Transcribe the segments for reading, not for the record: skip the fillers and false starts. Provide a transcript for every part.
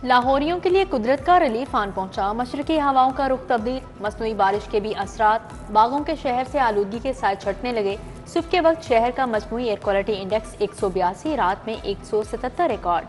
लाहौरियों के लिए कुदरत का रिलीफ आन पहुंचा। मशरकी हवाओं का रुख तब्दील, मसनूई बारिश के भी असरात, बागों के शहर से आलूदगी के साए छटने लगे। सुबह के वक्त शहर का मजमूई एयर क्वालिटी इंडेक्स 182, रात में 177 रिकॉर्ड।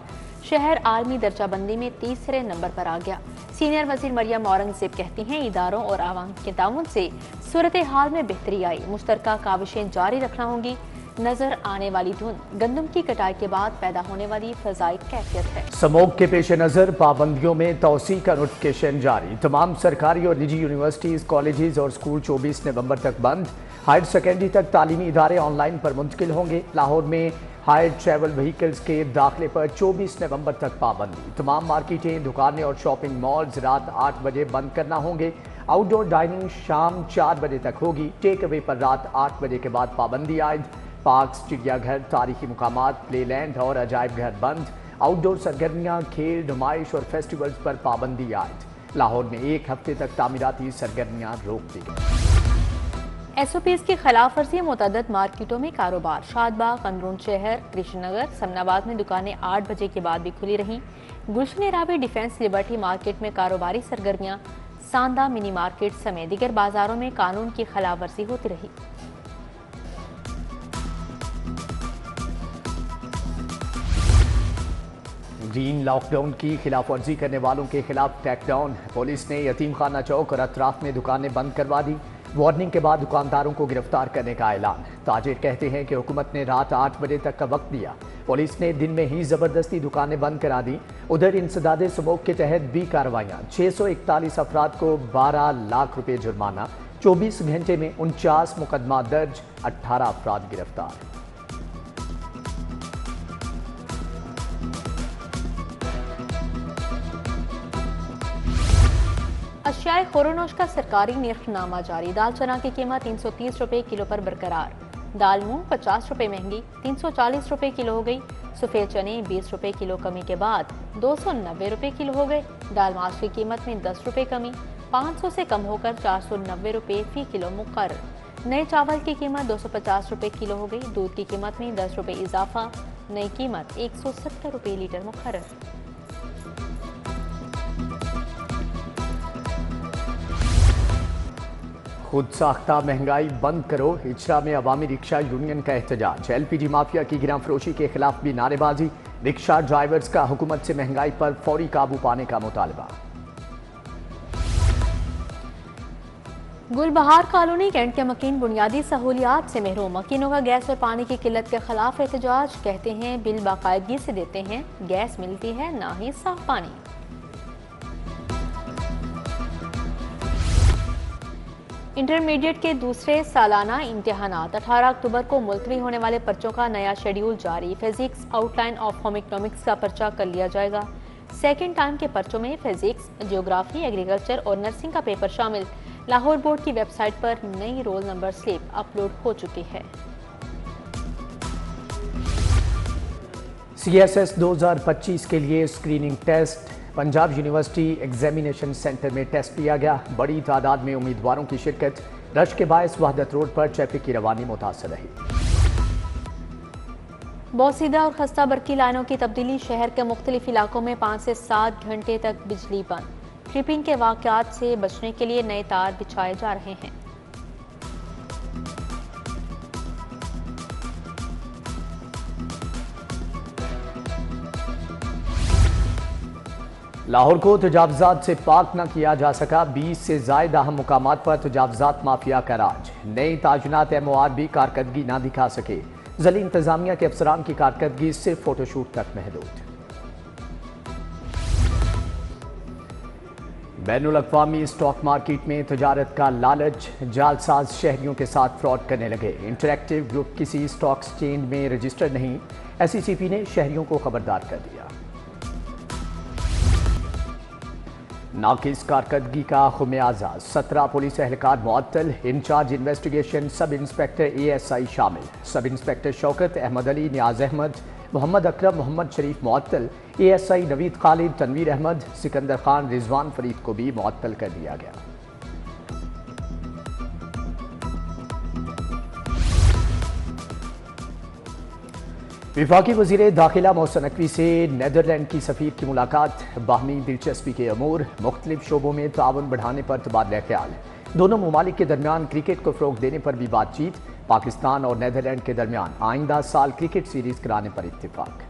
शहर आलमी दर्जाबंदी में तीसरे नंबर पर आ गया। सीनियर वजीर मरियम औरंगजेब कहती हैं, इदारों और आवाम के ताउन से सूरत हाल में बेहतरी आई। मुश्तरका काविशें जारी रखना होंगी। नजर आने वाली धुंध गंदम की कटाई के बाद पैदा होने वाली फजाई कैफियत है। स्मोक के पेश नज़र पाबंदियों में तौसी का नोटिफिकेशन जारी। तमाम सरकारी और निजी यूनिवर्सिटीज़, कॉलेजेस और स्कूल 24 नवंबर तक बंद। हायर सेकेंडरी तक तालीमी इदारे ऑनलाइन पर मुंतकिल होंगे। लाहौर में हायर ट्रैवल व्हीकल्स के दाखिले पर 24 नवंबर तक पाबंदी। तमाम मार्केटें, दुकानें और शॉपिंग मॉल्स रात 8 बजे बंद करना होंगे। आउटडोर डाइनिंग शाम 4 बजे तक होगी। टेक अवे पर रात 8 बजे के बाद पाबंदी आयद। पार्क्स, चिड़ियाघर, तारीखी मुकामात, प्लेलैंड और अजायब घर बंद। आउटडोर सरगर्मियाँ, खेल, नुमाइश और फेस्टिवल्स पर पाबंदी आयद। लाहौर में एक हफ्ते तक तामीराती सरगर्मियाँ रोक दी गई। SOPs की खिलाफ वर्जी मुतअद्दिद मार्केटों में कारोबार। शादबाग, अंदरून शहर, कृष्णनगर, समनाबाद में दुकानें 8 बजे के बाद भी खुली रहीं। गुलशन रावी डिफेंस लिबर्टी मार्केट में कारोबारी सरगर्मियाँ। सांदा मिनी मार्केट समेत दीगर बाजारों में कानून की खिलाफ वर्जी होती रही। ग्रीन लॉकडाउन की खिलाफ वर्जी करने वालों के खिलाफ टैकडाउन। पुलिस ने यतीम खाना चौक और अतराफ में दुकानें बंद करवा दी। वार्निंग के बाद दुकानदारों को गिरफ्तार करने का ऐलान। ताजिर कहते हैं कि हुकूमत ने रात 8 बजे तक का वक्त दिया। पुलिस ने दिन में ही जबरदस्ती दुकानें बंद करा दी। उधर इंसदादे स्मोक के तहत भी कार्रवाइयाँ। 641 अफराद को 12 लाख रुपए जुर्माना। 24 घंटे में 49 मुकदमा दर्ज, 18 अफराद गिरफ्तार। अशियाए खोरोनोश का सरकारी निर्खनामा जारी। दाल चना की कीमत 330 रुपए किलो पर बरकरार। दाल मूंग 50 रुपए महंगी, 340 रुपए किलो हो गई। सफेद चने 20 रुपए किलो कमी के बाद 290 रुपए किलो हो गए। दाल माश की कीमत में 10 रुपए कमी, 500 से कम होकर 490 रुपए फी किलो मुकर्रर। नए चावल की कीमत 250 रुपए किलो हो गई। दूध की कीमत में 10 रुपए इजाफा, नई कीमत 170 रुपए लीटर मुकर्रर। खुद साख्ता महंगाई बंद करो, हिजरा में अवामी रिक्शा यूनियन का एहतजाज। LPG माफिया की गिरह फरोशी के खिलाफ भी नारेबाजी। रिक्शा ड्राइवर्स का हुकूमत से महंगाई पर फौरी काबू पाने का मुतालबा। गुलबहार कॉलोनी कैंट के मकीन बुनियादी सहूलियात से महरूम। मकीनों का गैस और पानी की किल्लत के खिलाफ एहतजाज। कहते हैं बिल बाकायदगी से देते हैं, गैस मिलती है ना ही साफ पानी। इंटरमीडिएट के दूसरे सालाना इम्तिहानात 18 अक्टूबर को मुलतवी होने वाले पर्चों का नया शेड्यूल जारी। Physics, outline of home economics का पर्चा कर लिया जाएगा। सेकेंड टाइम के पर्चों में फिजिक्स, जियोग्राफी, एग्रीकल्चर और नर्सिंग का पेपर शामिल। लाहौर बोर्ड की वेबसाइट पर नई रोल नंबर स्लिप अपलोड हो चुकी है। CSS 2025 के लिए screening test. Punjab university examination centre में टेस्ट लिया गया। बड़ी तादाद में उम्मीदवारों की शिरकत। रश के बायस वहदत रोड पर ट्रैफिक की रवानी मुतासर रही। बोसीदा और खस्ता बरकी लाइनों की तब्दीली। शहर के मुख्तलिफ इलाकों में 5 से 7 घंटे तक बिजली बंद। ट्रिपिंग के वाकयात से बचने के लिए नए तार बिछाए जा रहे हैं। लाहौर को तजावजात से पाक न किया जा सका। 20 से जायद अहम मुकामात पर तजावजात माफिया का राज। नए ताजुनात MOR भी कारकर्दगी ना दिखा सके। ज़िली इंतजामिया के अफसरान की कारकर्दगी सिर्फ फोटोशूट तक महदूद। बैनुल अक़वामी स्टॉक मार्केट में तजारत का लालच। जालसाज शहरियों के साथ फ्रॉड करने लगे। इंटरैक्टिव ग्रुप किसी स्टॉक एक्सचेंज में रजिस्टर्ड नहीं। SECP ने शहरियों को खबरदार कर दिया। नाकिस कारकर्दगी का खुमियाजा। 17 पुलिस एहलकार मुअत्तल। Incharge investigation sub inspector ASI शामिल। सब इंस्पेक्टर शौकत अहमद अली, नियाज अहमद, मोहम्मद अकरम, मोहम्मद शरीफ मुअत्तल। ASI नवीद खालिद, तनवीर अहमद, सिकंदर खान, रिजवान फरीद को भी मुअत्तल कर दिया गया। विफाकी वज़ीर दाखिला मोहसिन नकवी से नीदरलैंड की सफ़ीर की मुलाकात, बाहमी दिलचस्पी के अमूर, मुख्तलिफ शोबों में ताउन बढ़ाने पर तबादला ख्याल। दोनों ममालिक के दरमियान क्रिकेट को फ़रोग़ देने पर भी बातचीत। पाकिस्तान और नीदरलैंड के दरमियान आइंदा साल क्रिकेट सीरीज कराने पर इत्तेफाक।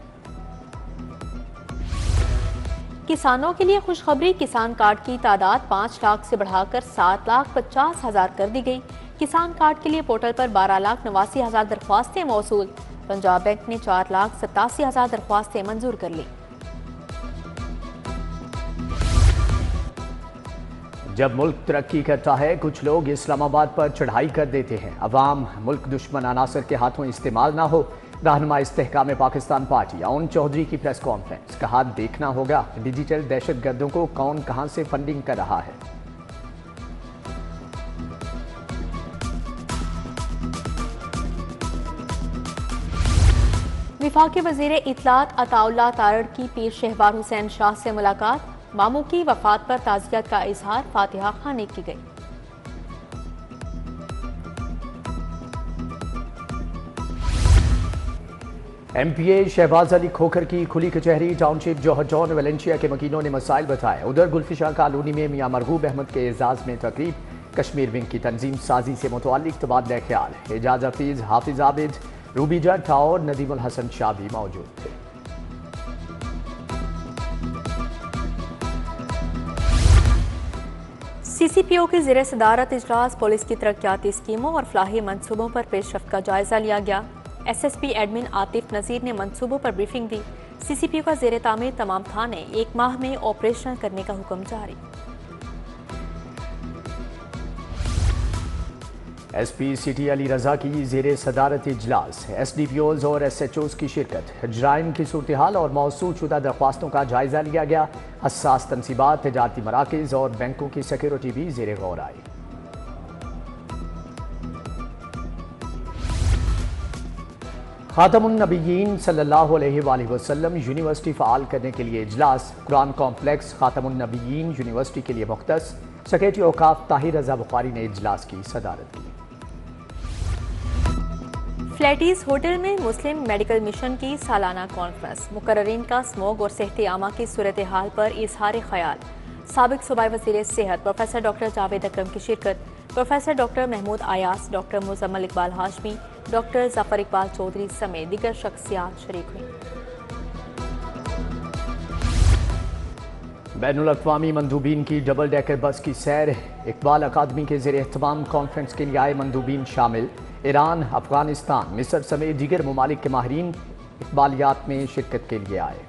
किसानों के लिए खुशखबरी, किसान कार्ड की तादाद 5 लाख से बढ़ाकर 7,50,000 कर दी गई। किसान कार्ड के लिए पोर्टल पर 12,89,000 दरख्वास्तें मौसूल। पंजाब बैंक ने 4,87,000 दरख्वास्तें मंजूर कर ली। जब मुल्क तरक्की करता है, कुछ लोग इस्लामाबाद पर चढ़ाई कर देते हैं। अवाम मुल्क दुश्मन अनासर के हाथों इस्तेमाल ना हो। रहनुमा इस्तेहकाम पाकिस्तान पार्टी अउन चौधरी की प्रेस कॉन्फ्रेंस, कहा देखना होगा डिजिटल दहशतगर्दों को कौन कहां से फंडिंग कर रहा है। विफाकी वज़ीर इत्तलात अताउल्लाह तारड़ की पीर शहबार हुसैन शाह से मुलाकात, मामू की वफात पर ताज़ियत का इजहार, फातिहा खानी की गई। MPA शहबाज अली खोखर की खुली कचहरी, टाउनशिप जौहर जॉन वेलेंशिया के मकीनों ने मसाइल बताए। उधर गुलफिशा कॉलोनी में मियां मरगूब अहमद के एजाज में तकरीब, कश्मीर विंग की तंजीम साजी से मुतअल्लिक तबादला ख्याल। एजाज हफीज, हाफिज आबिद, रूबी जट और नदीमुल हसन शाह भी मौजूद थे। CCPO की ज़ेर सदारत इजलास, पुलिस की तरक्याती स्कीमों और फलाही मनसूबों पर पेशरफ्त का जायजा लिया गया। SSP एडमिन आतिफ नज़ीर ने मनसूबों पर ब्रीफिंग दी। CCPO का ज़ेर तामीर तमाम थाने 1 माह में ऑपरेशनल करने का हुक्म जारी। SP सिटी अली रजा की ज़ेर सदारत इजलास, SDPOs और SHOs की शिरकत, जराइम की सूरत हाल और मौसूल शुदा दरख्वास्तों का जायजा लिया गया। हसास तनसीबात, तजारती मराकज़ और बैंकों की सिक्योरिटी भी ज़ेर गौर आई। खातमुन नबीयीन सल्लल्लाहु अलैहि वसल्लम यूनिवर्सिटी फ़ाल करने के लिए इजलास, कुरान कॉम्प्लेक्स खातमुन नबीयीन यूनिवर्सिटी के लिए मुख्तस। सेक्रेटरी औकाफ ताहिर रजा बुखारी ने इजलास की सदारत की। फ्लैटीज होटल में मुस्लिम मेडिकल मिशन की सालाना कॉन्फ्रेंस, मुकर्ररीन का स्मोक और सेहत आमा की सूरत हाल पर इजहार ख्याल। साबिक सूबाई वज़ीर सेहत प्रोफेसर डॉक्टर जावेद अकरम की शिरकत। Professor doctor Mahmood Ayaz, doctor Muzammil Iqbal Hashmi, doctor Zafar Iqbal Chaudhry समेत दीगर शख्सियात शरीक हुई। बैनुल अक़वामी मंदूबीन की डबल डेकर बस की सैर, इकबाल अकादमी के ज़ेर एहतमाम कॉन्फ्रेंस के लिए आए मंदूबीन शामिल। ईरान, अफगानिस्तान, मिस्र समेत दीगर ममालिक के माहिरीन इकबालियात में शिरकत के लिए आए।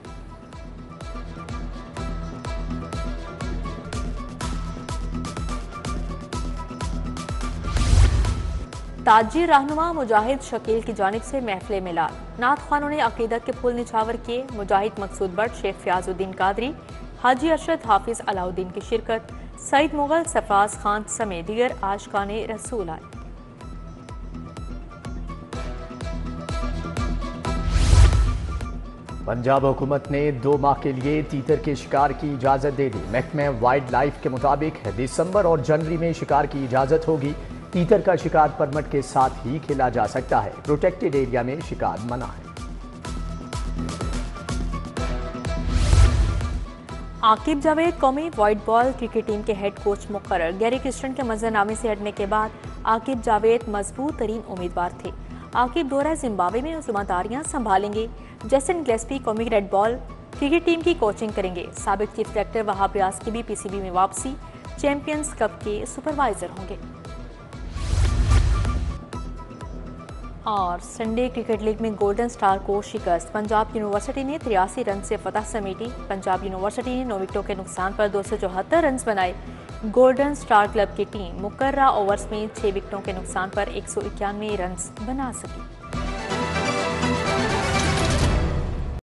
ताजी रहनुमा मुजाहिद शकील की जानिब से महफिल मिलाद, नात खानों ने अकीदत के फूल निछावर किए। मुजाहिद मकसूद बट, शेख फयाजुद्दीन कादरी, हाजी अरशद हाफिज अलाउद्दीन की शिरकत। सईद मुगल, सरफराज खान समेत दीगर आशिकाने रसूल आए। पंजाब हुकूमत ने 2 माह के लिए तीतर के शिकार की इजाज़त दे दी। महकमे वाइल्ड लाइफ के मुताबिक दिसंबर और जनवरी में शिकार की इजाज़त होगी। तीतर का शिकार परमिट के साथ ही खेला जा सकता है। प्रोटेक्टेड एरिया में शिकार मना है। आकिब जावेद कौमी वाइट बॉल क्रिकेट टीम के हेड कोच मुकर्रर। गैरी क्रिस्टन के मंजरनामे से हटने के बाद आकिब जावेद मजबूत तरीन उम्मीदवार थे। आकिब दौरा जिम्बाब्वे में जिम्मेदारियां संभालेंगे। जैसन ग्लेस्पी कौमी रेड बॉल क्रिकेट टीम की कोचिंग करेंगे। साबिक चीफ सेलेक्टर वहाब रियाज की भी PCB में वापसी। चैंपियंस कप के सुपरवाइजर होंगे। और संडे क्रिकेट लीग में गोल्डन स्टार को शिकस्त, पंजाब यूनिवर्सिटी ने 83 रन से फतह समेटी। पंजाब यूनिवर्सिटी ने 9 विकेटों के नुकसान पर 274 रन बनाए। गोल्डन स्टार क्लब की टीम मुकर्रा ओवर्स में 6 विकेटों के नुकसान पर 191 रन बना सकी।